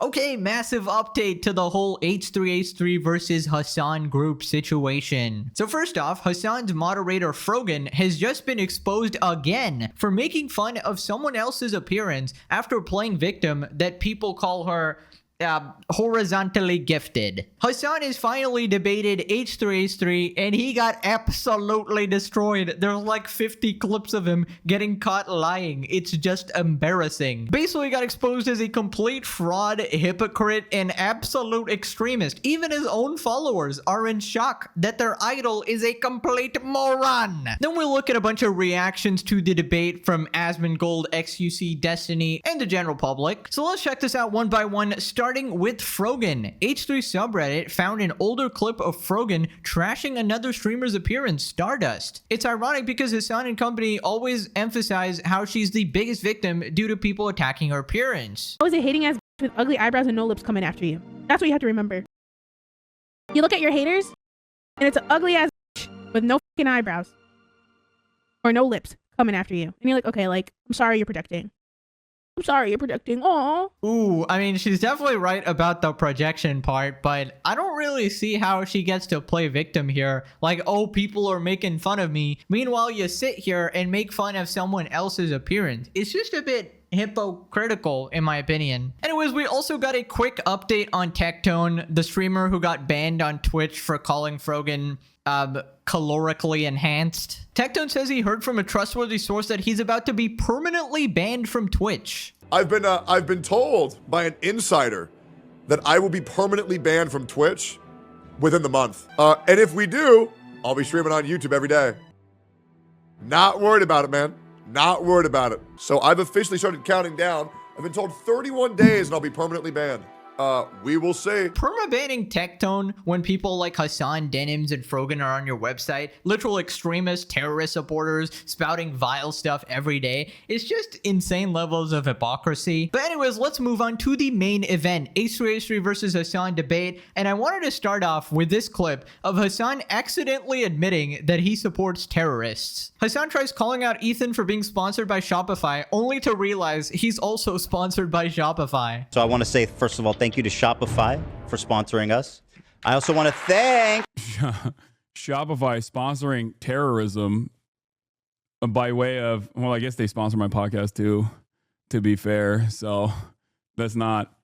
Okay, massive update to the whole H3H3 versus Hassan group situation. So first off, Hassan's moderator Frogan has just been exposed again for making fun of someone else's appearance after playing victim that people call her horizontally gifted. Hassan is finally debated H3H3 and he got absolutely destroyed. There's like 50 clips of him getting caught lying. It's just embarrassing. Basically got exposed as a complete fraud, hypocrite, and absolute extremist. Even his own followers are in shock that their idol is a complete moron. Then we look at a bunch of reactions to the debate from Asmongold, XUC, Destiny, and the general public. So let's check this out one by one, starting with Frogan. H3 subreddit found an older clip of Frogan trashing another streamer's appearance, Stardust. It's ironic because Hassan and company always emphasize how she's the biggest victim due to people attacking her appearance. How is a hating ass with ugly eyebrows and no lips coming after you? That's what you have to remember. You look at your haters, and it's an ugly ass with no fucking eyebrows or no lips coming after you, and you're like, okay, like, I'm sorry you're projecting. I'm sorry you're projecting. Aww. Ooh, I mean, she's definitely right about the projection part, but I don't really see how she gets to play victim here. Like, oh, people are making fun of me. Meanwhile, you sit here and make fun of someone else's appearance. It's just a bit hypocritical, in my opinion. Anyways, we also got a quick update on Tectone, the streamer who got banned on Twitch for calling Frogan calorically enhanced. Tectone says he heard from a trustworthy source that he's about to be permanently banned from Twitch. I've been told by an insider that I will be permanently banned from Twitch within the month. And if we do, I'll be streaming on YouTube every day. Not worried about it, man. Not worried about it. So I've officially started counting down. I've been told 31 days and I'll be permanently banned. We will see. Perma-banning Tectone when people like Hassan, Denims, and Frogan are on your website, literal extremists, terrorist supporters, spouting vile stuff every day, is just insane levels of hypocrisy. But anyways, let's move on to the main event, H3H3 versus Hassan debate, and I wanted to start off with this clip of Hassan accidentally admitting that he supports terrorists. Hassan tries calling out Ethan for being sponsored by Shopify, only to realize he's also sponsored by Shopify. So I want to say, first of all, thank you to Shopify for sponsoring us. I also want to thank Shopify sponsoring terrorism by way of, well, I guess they sponsor my podcast too, to be fair. So that's not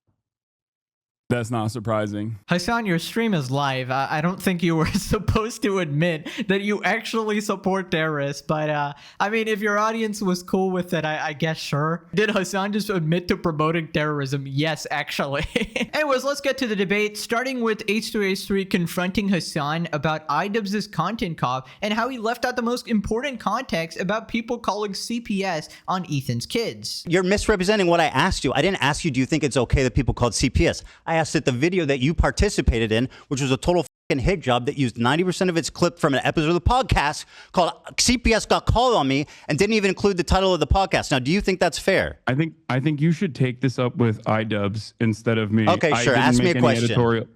surprising. Hassan, your stream is live. I don't think you were supposed to admit that you actually support terrorists, but I mean, if your audience was cool with it, I guess sure. Did Hassan just admit to promoting terrorism? Yes, actually. Anyways, let's get to the debate, starting with H3H3 confronting Hassan about iDubbbz's content cop and how he left out the most important context about people calling CPS on Ethan's kids. You're misrepresenting what I asked you. I didn't ask you, do you think it's okay that people called CPS? I asked that the video that you participated in, which was a total fucking hit job that used 90% of its clip from an episode of the podcast called CPS Got Called on Me and didn't even include the title of the podcast. Now, do you think that's fair? I think you should take this up with iDubbbz instead of me. Okay, sure. Ask me a question.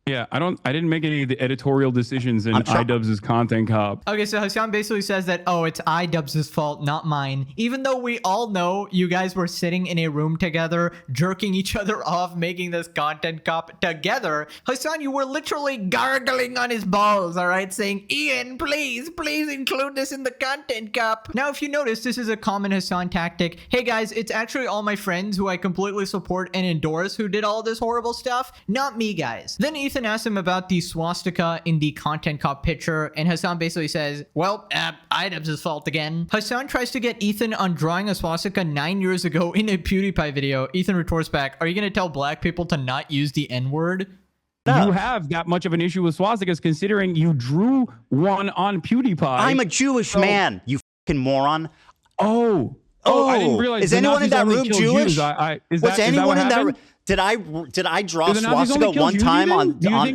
Yeah, I didn't make any of the editorial decisions in iDubbbz's content cop. Okay, so Hassan basically says that, oh, it's iDubbbz's fault, not mine. Even though we all know you guys were sitting in a room together, jerking each other off, making this content cop together, Hassan, you were literally gargling on his balls, all right? Saying, Ian, please include this in the content cop. Now, if you notice, this is a common Hassan tactic. Hey guys, it's actually all my friends who I completely support and endorse who did all this horrible stuff, not me, guys. Then Ethan asked him about the swastika in the content cop picture, and Hassan basically says, well, iDubbbz's fault again. Hassan tries to get Ethan on drawing a swastika 9 years ago in a PewDiePie video. Ethan retorts back, are you gonna tell black people to not use the N-word? No. You have that much of an issue with swastikas considering you drew one on PewDiePie. I'm a Jewish man, you fucking moron. Oh, I didn't realize. Is anyone in that room Jewish? Was anyone in that room? Did I draw swastika one time on? Do you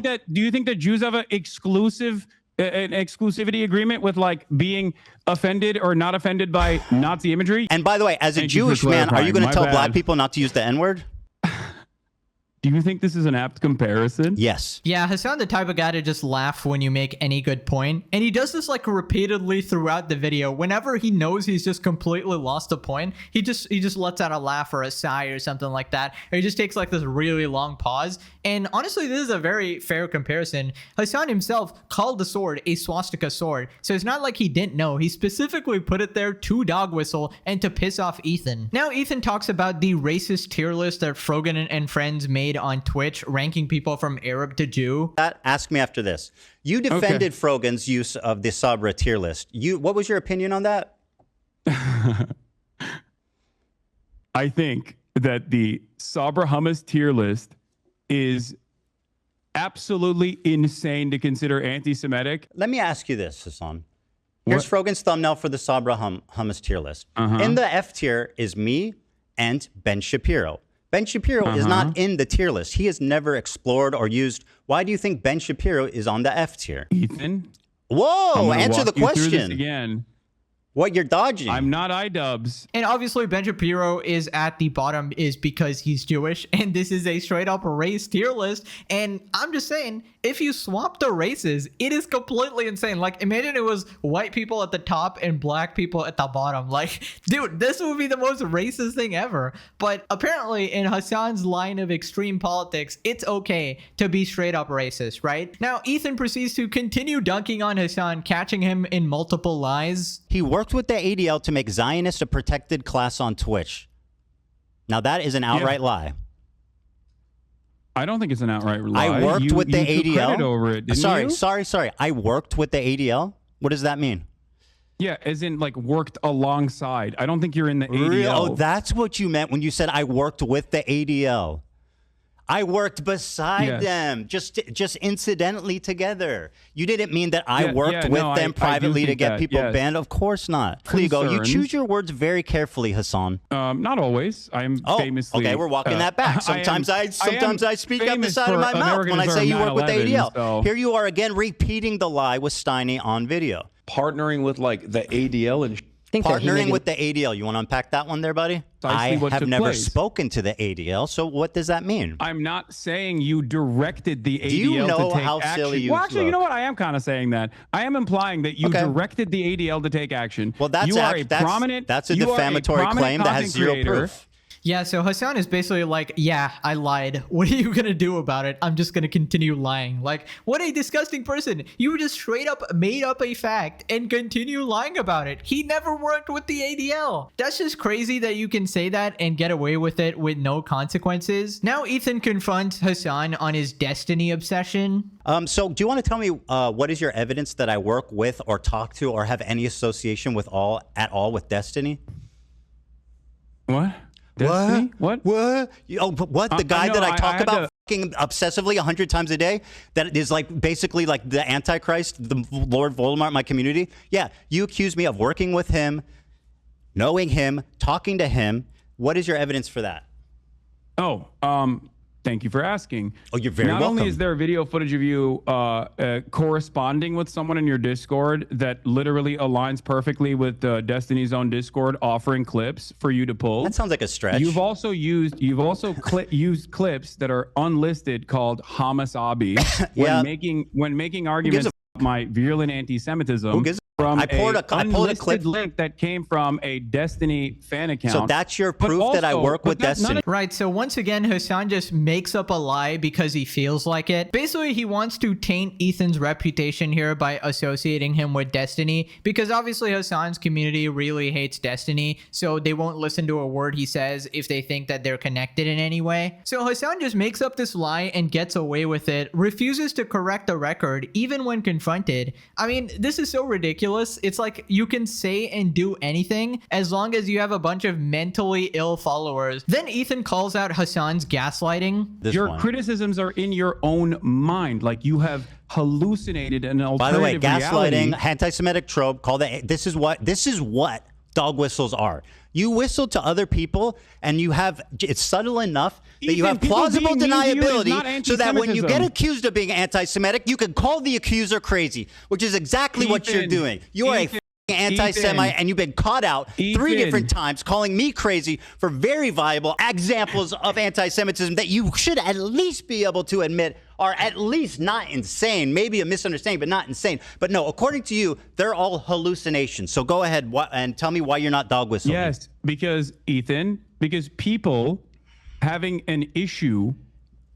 think that Jews have an exclusivity agreement with like being offended or not offended by Nazi imagery? And by the way, as a Jewish man, are you going to tell black people not to use the N-word? Do you think this is an apt comparison? Yes. Yeah, Hassan the type of guy to just laugh when you make any good point. And he does this like repeatedly throughout the video. Whenever he knows he's just completely lost a point, he just lets out a laugh or a sigh or something like that. Or he just takes like this really long pause. And honestly, this is a very fair comparison. Hassan himself called the sword a swastika sword. So it's not like he didn't know. He specifically put it there to dog whistle and to piss off Ethan. Now, Ethan talks about the racist tier list that Frogan and friends made on Twitch, ranking people from Arab to Jew. Ask me after this. You defended Frogan's use of the Sabra tier list. What was your opinion on that? I think that the Sabra hummus tier list is absolutely insane to consider anti-Semitic. Let me ask you this, Hassan. Here's Frogan's thumbnail for the Sabra hummus tier list. In the F tier is me and Ben Shapiro. Ben Shapiro is not in the tier list. He has never explored or used. Why do you think Ben Shapiro is on the F tier? Ethan? Whoa, answer the Through this question. again. What, you're dodging? I'm not iDubbbz. And obviously Ben Shapiro is at the bottom is because he's Jewish, and this is a straight up race tier list. And I'm just saying, if you swap the races, it is completely insane. Like, imagine it was white people at the top and black people at the bottom. Like, dude, this would be the most racist thing ever. But apparently in Hassan's line of extreme politics, it's okay to be straight up racist, right? Now Ethan proceeds to continue dunking on Hassan, catching him in multiple lies. He worked with the ADL to make Zionists a protected class on Twitch. Now that is an outright lie. I don't think it's an outright lie. I worked with the you took ADL. credit over it, didn't you? Sorry. I worked with the ADL. What does that mean? Yeah, as in like worked alongside. I don't think you're in the ADL. Oh, that's what you meant when you said I worked with the ADL. I worked beside them, just incidentally together. You didn't mean that I worked with them privately to get people banned. Of course not. Pliego, you choose your words very carefully, Hassan. Not always. I'm famously. Okay, we're walking that back. Sometimes I speak out the side of my mouth when I say you work with the ADL. So. Here you are again repeating the lie with Steiny on video. Partnering with like the ADL and. Partnering with the ADL. You want to unpack that one there, buddy? I have never spoken to the ADL, so what does that mean? I'm not saying you directed the ADL Do you know to take how action. silly you Well, actually, look? you know what? I am kind of saying that. I am implying that you directed the ADL to take action. Well, that's a defamatory claim that has zero proof. Yeah, so Hassan is basically like, yeah, I lied. What are you gonna do about it? I'm just gonna continue lying. Like, what a disgusting person. You just straight up made up a fact and continue lying about it. He never worked with the ADL. That's just crazy that you can say that and get away with it with no consequences. Now Ethan confronts Hassan on his Destiny obsession. So do you want to tell me what is your evidence that I work with or talk to or have any association with at all with Destiny? What? Destiny? What? What? What? The guy that I talk about fucking obsessively 100 times a day? That is like basically like the Antichrist, the Lord Voldemort in my community? Yeah, you accuse me of working with him, knowing him, talking to him. What is your evidence for that? Oh, thank you for asking. Oh, you're very welcome. Not only is there video footage of you corresponding with someone in your Discord that literally aligns perfectly with Destiny's own Discord, offering clips for you to pull. That sounds like a stretch. You've also used used clips that are unlisted called Hamas Abi when making arguments about my virulent anti-Semitism. From I pulled a clip link that came from a Destiny fan account. So that's your proof that I work with Destiny. Right. So once again, Hassan just makes up a lie because he feels like it. Basically, he wants to taint Ethan's reputation here by associating him with Destiny, because obviously Hassan's community really hates Destiny. So they won't listen to a word he says if they think that they're connected in any way. So Hassan just makes up this lie and gets away with it, refuses to correct the record even when confronted. I mean, this is so ridiculous. It's like you can say and do anything as long as you have a bunch of mentally ill followers. Then Ethan calls out Hassan's gaslighting. Your criticisms are in your own mind. Like you have hallucinated an alternative By the way, gaslighting, reality. Anti-Semitic trope, this is what dog whistles are. You whistle to other people and it's subtle enough that you have plausible deniability so that when you get accused of being anti-Semitic, you can call the accuser crazy, which is exactly what you're doing. You are a anti-Semite, and you've been caught out 3 different times calling me crazy for very viable examples of anti-Semitism that you should at least be able to admit are at least not insane. Maybe a misunderstanding, but not insane. But no, according to you, they're all hallucinations. So go ahead and tell me why you're not dog whistling. Yes, because people having an issue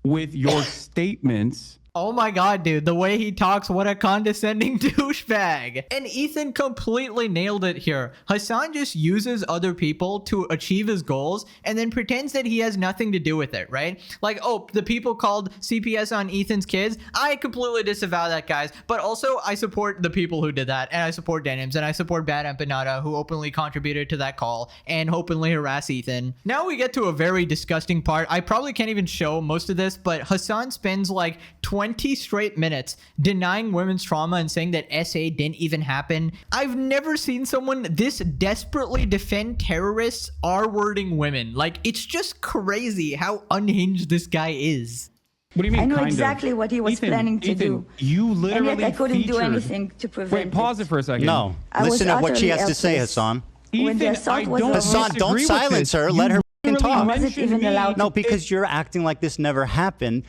with your statements. Oh my god, dude, the way he talks, what a condescending douchebag. And Ethan completely nailed it here. Hassan just uses other people to achieve his goals and then pretends that he has nothing to do with it, right? Like, oh, the people called CPS on Ethan's kids, I completely disavow that, guys. But also, I support the people who did that, and I support Denims, and I support Bad Empanada, who openly contributed to that call and openly harass Ethan. Now we get to a very disgusting part. I probably can't even show most of this, but Hassan spends like 20 straight minutes denying women's trauma and saying that SA didn't even happen. I've never seen someone this desperately defend terrorists R-wording women. Like, it's just crazy how unhinged this guy is. What do you mean? I know exactly what he was planning to do. You literally and yet I couldn't do anything to prevent Wait, pause it for a second. No. Listen to what she has to say, Hassan. Hassan, don't silence her. Let her talk. Was it even allowed? No, because you're acting like this never happened.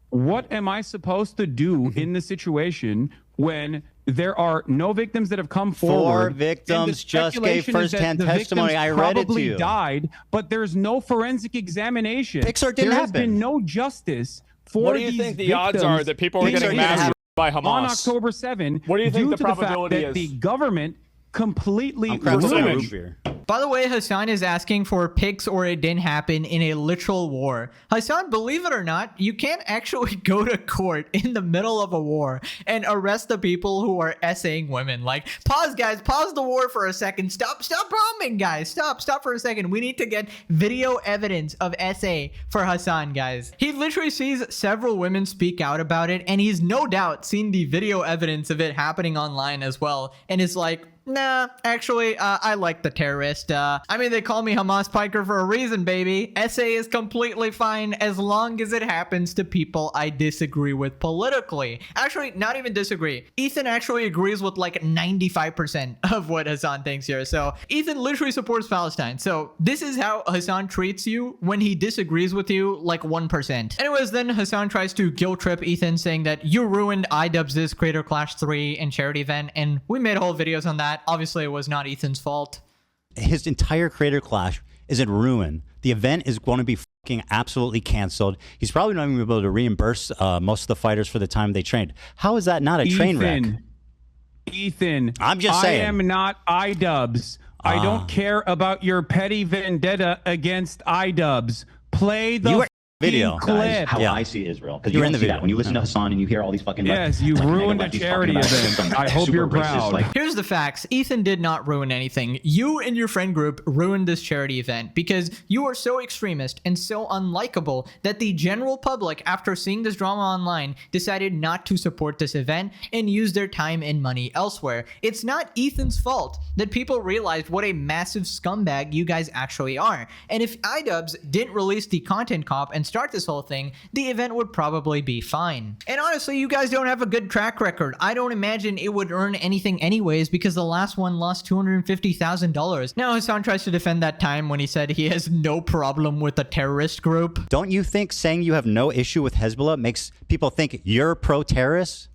What am I supposed to do in the situation when there are no victims that have come forward? 4 victims just gave first-hand testimony. I read it to you. Died, but there's no forensic examination. Pixar didn't there has happen. been no justice for What do you think the odds are that people are getting massacred by Hamas on October 7? What do you think due the to probability the fact that is? The government completely ruined. By the way, Hassan is asking for pics or it didn't happen in a literal war. Hassan, believe it or not, you can't actually go to court in the middle of a war and arrest the people who are essaying women. Like, pause, guys, pause the war for a second. Stop bombing, guys. Stop for a second. We need to get video evidence of essay for Hassan, guys. He literally sees several women speak out about it, and he's no doubt seen the video evidence of it happening online as well, and is like, nah, actually, I like the terrorist. I mean, they call me Hamas Piker for a reason, baby. Essay is completely fine as long as it happens to people I disagree with politically. Actually, not even disagree. Ethan actually agrees with like 95% of what Hassan thinks here. So Ethan literally supports Palestine. So this is how Hassan treats you when he disagrees with you like 1%. Anyways, then Hassan tries to guilt trip Ethan, saying that you ruined iDubbbz's Creator Clash 3 and charity event, and we made whole videos on that. Obviously, it was not Ethan's fault. His entire Creator Clash is in ruin. The event is going to be fucking absolutely canceled. He's probably not even able to reimburse most of the fighters for the time they trained. How is that not a train wreck? Ethan, I'm just saying. I am not iDubbbz. I don't care about your petty vendetta against iDubbbz. Play the video clip. How I see Israel, because you don't see that when you listen to Hassan and you hear all these fucking you ruined a charity event. I hope you're proud. Here's the facts. Ethan did not ruin anything. You and your friend group ruined this charity event because you are so extremist and so unlikable that the general public, after seeing this drama online, decided not to support this event and use their time and money elsewhere. It's not Ethan's fault that people realized what a massive scumbag you guys actually are. And if iDubbbz didn't release the content cop and start this whole thing, the event would probably be fine. And honestly, you guys don't have a good track record. I don't imagine it would earn anything anyways, because the last one lost $250,000. Now Hassan tries to defend that time when he said he has no problem with a terrorist group. Don't you think saying you have no issue with Hezbollah makes people think you're pro-terrorist?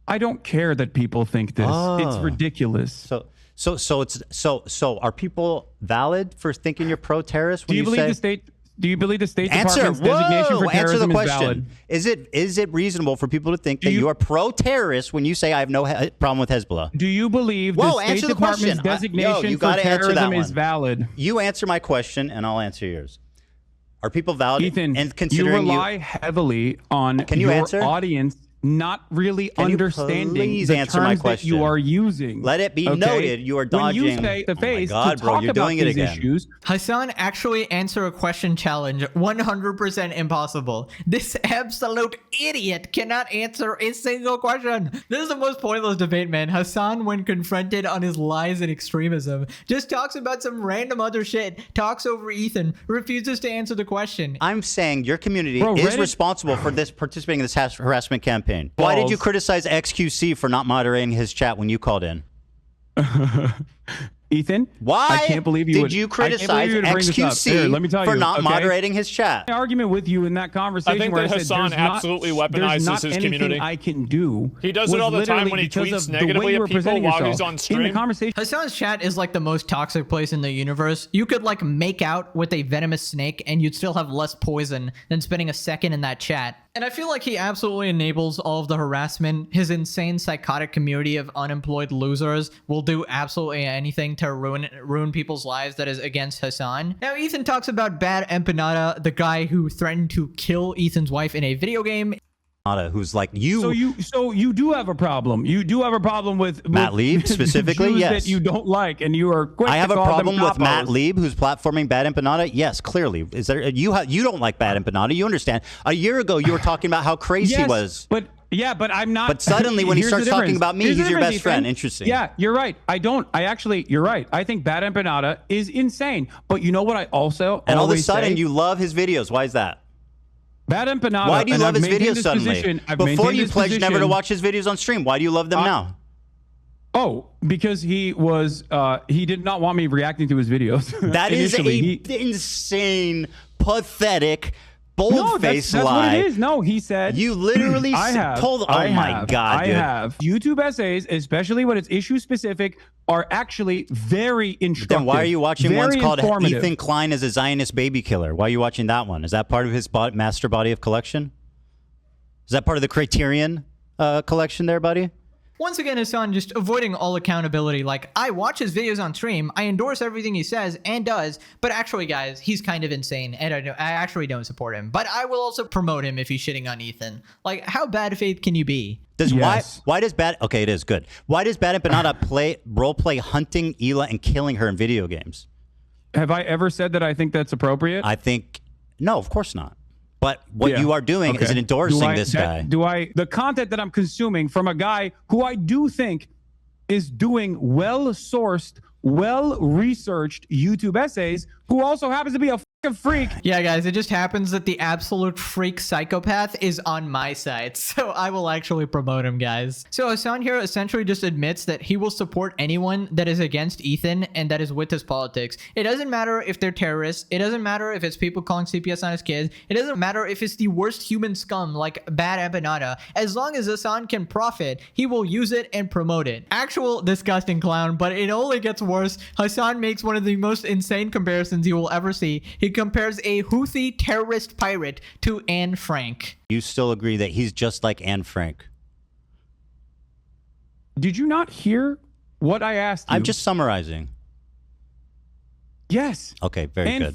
I don't care that people think this. It's ridiculous. So are people valid for thinking you're pro-terrorist? Do you believe the State Department's designation for terrorism is valid? Is it reasonable for people to think that you are pro-terrorist when you say I have no problem with Hezbollah? Do you believe the State Department's designation for terrorism is valid? You answer my question, and I'll answer yours. Are people valid? Ethan, and considering you rely heavily on your audience not really understanding the terms that you are using. Let it be noted you are dodging. When you say the face oh my God, to bro, talk you're about doing it these again. issues. Hassan, actually answer a question challenge. 100% impossible. This absolute idiot cannot answer a single question. This is the most pointless debate, man. Hassan, when confronted on his lies and extremism, just talks about some random other shit, talks over Ethan, refuses to answer the question. I'm saying your community is responsible for this participating in this harassment campaign. opinion. Why did you criticize XQC for not moderating his chat when you called in? Ethan, why I can't believe you did you criticize XQC for not moderating his chat? My argument with you in that conversation, I think where that Hassan absolutely weaponizes his community. I can do. He does it all the time when he tweets negatively at people while he's on stream. In the conversation, Hassan's chat is like the most toxic place in the universe. You could like make out with a venomous snake and you'd still have less poison than spending a second in that chat. And I feel like he absolutely enables all of the harassment. His insane psychotic community of unemployed losers will do absolutely anything to ruin people's lives that is against Hassan. Now, Ethan talks about Bad Empanada, the guy who threatened to kill Ethan's wife in a video game. Who's like you. So you do have a problem. You do have a problem with Matt Lieb specifically. Jews yes, that you don't like, and you are quick I have to a call problem them with capos. Matt Lieb, who's platforming Bad Empanada. Yes, clearly. Is there you don't like Bad Empanada? You understand? A year ago, you were talking about how crazy he was. But I'm not. But suddenly, when he starts talking about me, he's your best friend. Interesting. Yeah, you're right. You're right. I think Bad Empanada is insane. But you know what? I also and all of a always sudden, say? you love his videos. Why is that? Bad Empanada. Why do you love his videos suddenly? Before you pledged never to watch his videos on stream. Why do you love them now? Oh, because he did not want me reacting to his videos. That is insane, pathetic, bold-faced lie. That's what it is. No, he said. You literally told. Oh my God, dude. I have. YouTube essays, especially when it's issue specific, are actually very instructive. Then why are you watching ones called Ethan Klein as a Zionist baby killer? Why are you watching that one? Is that part of his master body of collection? Is that part of the Criterion collection there, buddy? Once again, Hassan just avoiding all accountability. Like, I watch his videos on stream, I endorse everything he says and does, but actually, guys, he's kind of insane, and I actually don't support him. But I will also promote him if he's shitting on Ethan. Like, how bad faith can you be? Why does Bad... Okay, it is good. Why does Bad Empanada role-play hunting Hila and killing her in video games? Have I ever said that I think that's appropriate? I think... No, of course not. But what you are doing is endorsing this guy. The content that I'm consuming from a guy who I do think is doing well-sourced, well-researched YouTube essays, who also happens to be a fucking freak. Yeah, guys, it just happens that the absolute freak psychopath is on my side, so I will actually promote him, guys. So Hassan here essentially just admits that he will support anyone that is against Ethan and that is with his politics. It doesn't matter if they're terrorists. It doesn't matter if it's people calling CPS on his kids. It doesn't matter if it's the worst human scum like Bad Empanada. As long as Hassan can profit, he will use it and promote it. Actual disgusting clown, but it only gets worse. Hassan makes one of the most insane comparisons you will ever see. He compares a Houthi terrorist pirate to Anne Frank. You still agree that he's just like Anne Frank? Did you not hear what I asked you? I'm just summarizing. Yes. Okay, very good.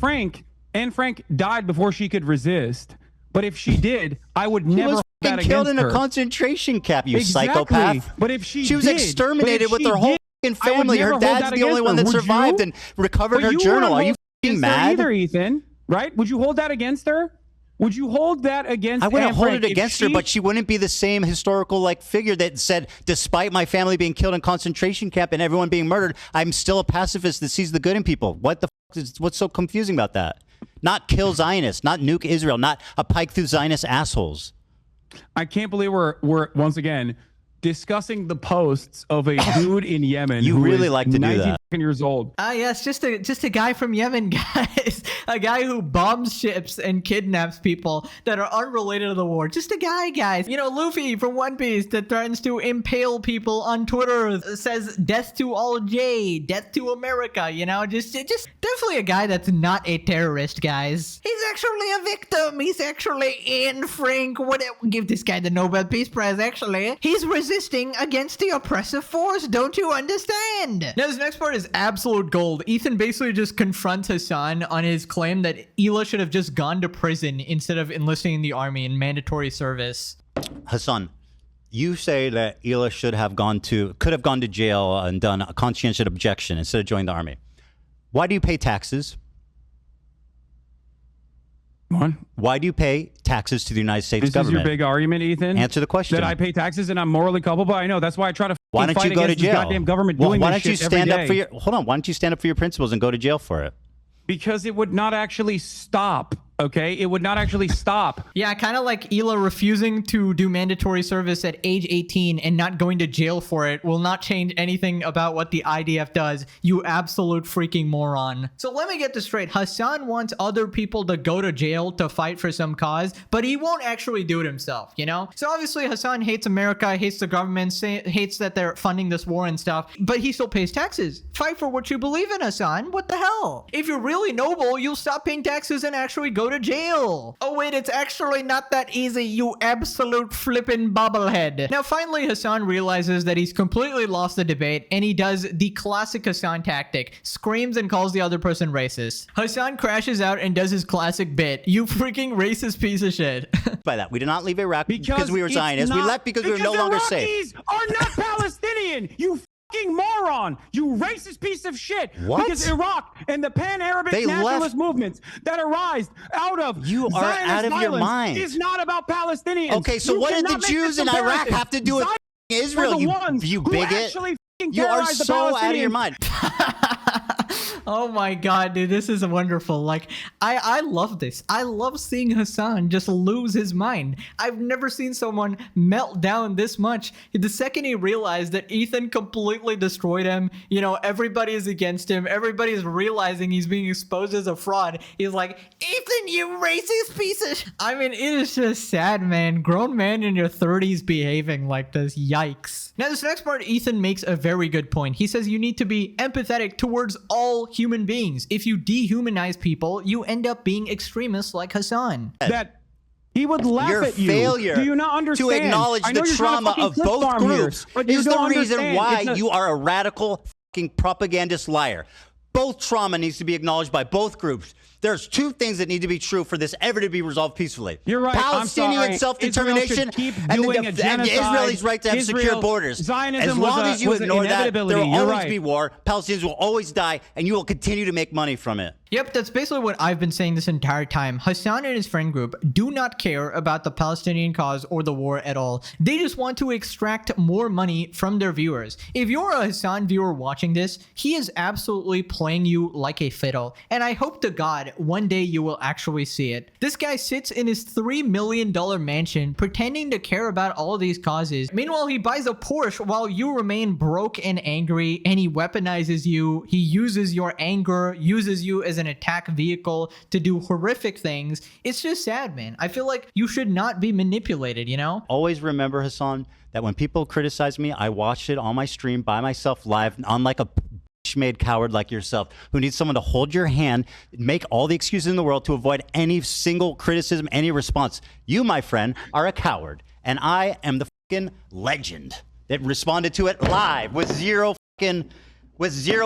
Anne Frank died before she could resist. But if she did, I would never hold that against her. Killed in a concentration camp, you psychopath. But if she was exterminated with her whole family. Her dad's the only one that survived and recovered her journal. Are you mad? Either, Ethan, right? Would you hold that against her? Would you hold that against her? I wouldn't hold it against her, but she wouldn't be the same historical figure that said, despite my family being killed in concentration camp and everyone being murdered, I'm still a pacifist that sees the good in people. What the fuck what's so confusing about that? Not kill Zionists, not nuke Israel, not a pike through Zionist assholes. I can't believe we're once again discussing the posts of a dude in Yemen. You really like to do that. Years old. Yes, just a guy from Yemen, guys. A guy who bombs ships and kidnaps people that are unrelated to the war. Just a guy, guys. You know, Luffy from One Piece that threatens to impale people on Twitter, says death to all J, death to America, you know, just definitely a guy that's not a terrorist, guys. He's actually a victim. He's actually Anne Frank. Give this guy the Nobel Peace Prize, actually. He's resisting against the oppressive force. Don't you understand? Now, this next part is absolute gold. Ethan basically just confronts Hassan on his claim that Hila should have just gone to prison instead of enlisting in the army in mandatory service. Hassan, you say that Hila could have gone to jail and done a conscientious objection instead of joining the army. Why do you pay taxes? Why do you pay taxes to the United States government? This is your big argument, Ethan? Answer the question. That I pay taxes and I'm morally culpable? I know. That's why I try to Why don't you go to jail? Goddamn government doing why this don't you shit stand every up for your Why don't you stand up for your principles and go to jail for it? Because it would not actually stop Okay, it would not actually stop. Yeah, kind of like Ela refusing to do mandatory service at age 18 and not going to jail for it will not change anything about what the IDF does, you absolute freaking moron. So let me get this straight. Hassan wants other people to go to jail to fight for some cause, but he won't actually do it himself, you know? So obviously Hassan hates America, hates the government, hates that they're funding this war and stuff, but he still pays taxes. Fight for what you believe in, Hassan. What the hell? If you're really noble, you'll stop paying taxes and actually go to jail. Oh wait, it's actually not that easy, you absolute flippin' bobblehead. Now finally Hassan realizes that he's completely lost the debate and he does the classic Hassan tactic, screams and calls the other person racist. Hassan crashes out and does his classic bit, you freaking racist piece of shit. By that, we did not leave Iraq because we were Zionists. We left because we were no longer safe. Iraqis are not Palestinian, you fucking moron, you racist piece of shit. What? Because Iraq and the pan-Arabic nationalist movements that arise out of you are out of your mind is not about Palestinians. Okay, so what did the Jews in Iraq have to do with Israel, you bigot? You are so out of your mind. Oh my god, dude, this is wonderful. Like, I love this. I love seeing Hassan just lose his mind. I've never seen someone melt down this much. The second he realized that Ethan completely destroyed him, you know, everybody is against him, everybody is realizing he's being exposed as a fraud, he's like, Ethan, you racist piece of I mean, it is just sad, man. Grown man in your 30s behaving like this. Yikes. Now, this next part, Ethan makes a very good point. He says you need to be empathetic towards all human beings. If you dehumanize people, you end up being extremists like Hassan. That he would laugh at you. Failure Do you not understand? to acknowledge the trauma of both groups is the reason why you are a radical fucking propagandist liar. Both trauma needs to be acknowledged by both groups. There's two things that need to be true for this ever to be resolved peacefully. You're right. Palestinian self-determination and the Israelis' right to have secure borders. Zionism as long as you ignore that, there will always be war. Palestinians will always die, and you will continue to make money from it. Yep, that's basically what I've been saying this entire time. Hassan and his friend group do not care about the Palestinian cause or the war at all. They just want to extract more money from their viewers. If you're a Hassan viewer watching this, he is absolutely playing you like a fiddle. And I hope to God one day you will actually see it. This guy sits in his $3 million mansion pretending to care about all these causes. Meanwhile, he buys a Porsche while you remain broke and angry, and he weaponizes you. He uses your anger, uses you as an attack vehicle to do horrific things. It's just sad, man. I feel like you should not be manipulated, you know? Always remember, Hassan, that when people criticize me, I watched it on my stream by myself live, unlike a made coward like yourself who needs someone to hold your hand, make all the excuses in the world to avoid any single criticism, any response. You, my friend, are a coward, and I am the fucking legend that responded to it live with zero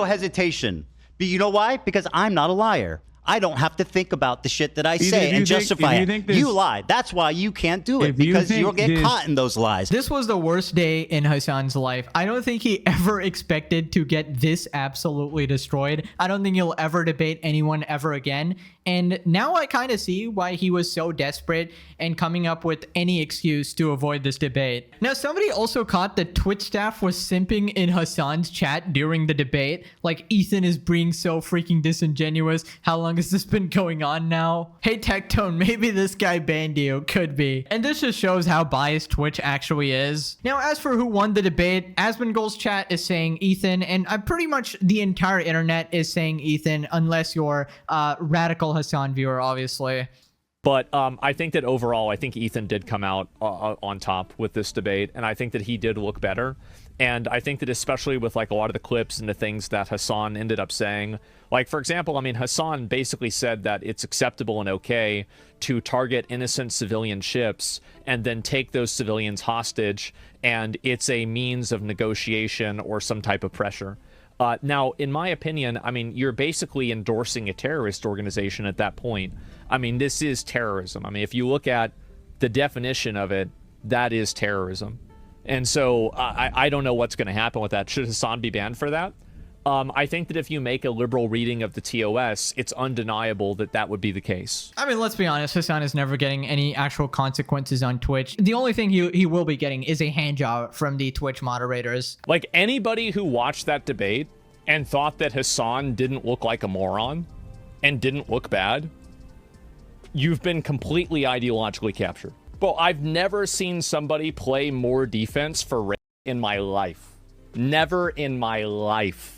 hesitation. But you know why? Because I'm not a liar. I don't have to think about the shit that I say and justify it. You lie. That's why you can't do it, because you'll get caught in those lies. This was the worst day in Hassan's life. I don't think he ever expected to get this absolutely destroyed. I don't think he'll ever debate anyone ever again. And now I kind of see why he was so desperate and coming up with any excuse to avoid this debate. Now, somebody also caught that Twitch staff was simping in Hassan's chat during the debate. Like, Ethan is being so freaking disingenuous. How long has this been going on now? Hey, Tectone, maybe this guy banned you. Could be. And this just shows how biased Twitch actually is. Now, as for who won the debate, Asmongold's chat is saying Ethan, and pretty much the entire internet is saying Ethan, unless you're radical Hassan viewer, obviously. But I think that overall, I think Ethan did come out on top with this debate, and I think that he did look better. And I think that especially with like a lot of the clips and the things that Hassan ended up saying, like, for example, I mean, Hassan basically said that it's acceptable and okay to target innocent civilian ships and then take those civilians hostage, and it's a means of negotiation or some type of pressure. Now, in my opinion, I mean, you're basically endorsing a terrorist organization at that point. I mean, this is terrorism. I mean, if you look at the definition of it, that is terrorism. And so I don't know what's going to happen with that. Should Hassan be banned for that? I think that if you make a liberal reading of the TOS, it's undeniable that that would be the case. I mean, let's be honest, Hassan is never getting any actual consequences on Twitch. The only thing he will be getting is a hand job from the Twitch moderators. Like, anybody who watched that debate and thought that Hassan didn't look like a moron and didn't look bad, you've been completely ideologically captured. But I've never seen somebody play more defense for rape in my life. Never in my life.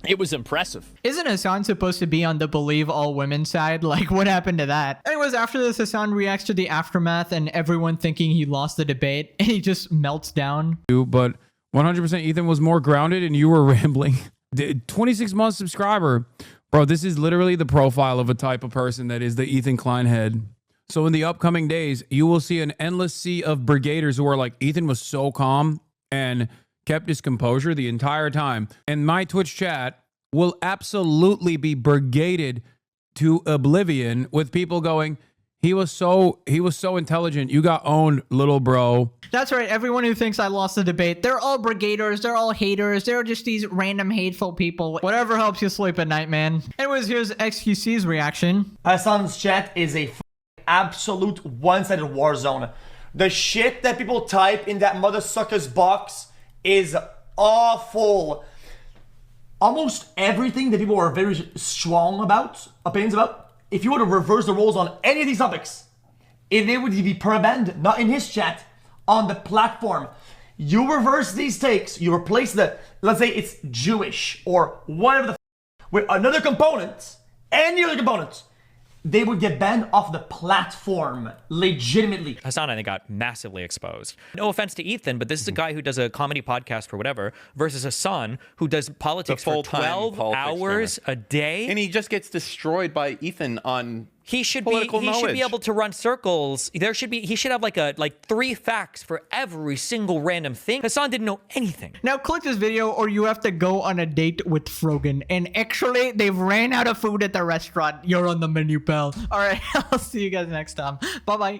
It was impressive. Isn't Hassan supposed to be on the believe all women side? Like, what happened to that? Anyways, after this, Hassan reacts to the aftermath and everyone thinking he lost the debate, and he just melts down. But 100% Ethan was more grounded and you were rambling. 26 month subscriber. Bro, this is literally the profile of a type of person that is the Ethan Klein head. So in the upcoming days, you will see an endless sea of brigaders who are like, Ethan was so calm and kept his composure the entire time. And my Twitch chat will absolutely be brigaded to oblivion with people going, he was so intelligent. You got owned, little bro. That's right. Everyone who thinks I lost the debate, they're all brigaders. They're all haters. They're just these random hateful people. Whatever helps you sleep at night, man. Anyways, here's XQC's reaction. Hassan's chat is a absolute one-sided war zone. The shit that people type in that mother sucker's box is awful. Almost everything that people are very strong about, opinions about, if you were to reverse the roles on any of these topics, it would be perma-banned, not in his chat, on the platform. You reverse these takes, you replace the, let's say it's Jewish or whatever the with another component, any other component, they would get banned off the platform, legitimately. Hassan, I think, got massively exposed. No offense to Ethan, but this is a guy who does a comedy podcast or whatever, versus Hassan, who does politics for 12 hours a day. And he just gets destroyed by Ethan on He should political be knowledge. able to run circles. He should have like 3 facts for every single random thing. Hassan didn't know anything. Now click this video or you have to go on a date with Frogan. And actually, they've ran out of food at the restaurant. You're on the menu, pal. All right, I'll see you guys next time. Bye-bye.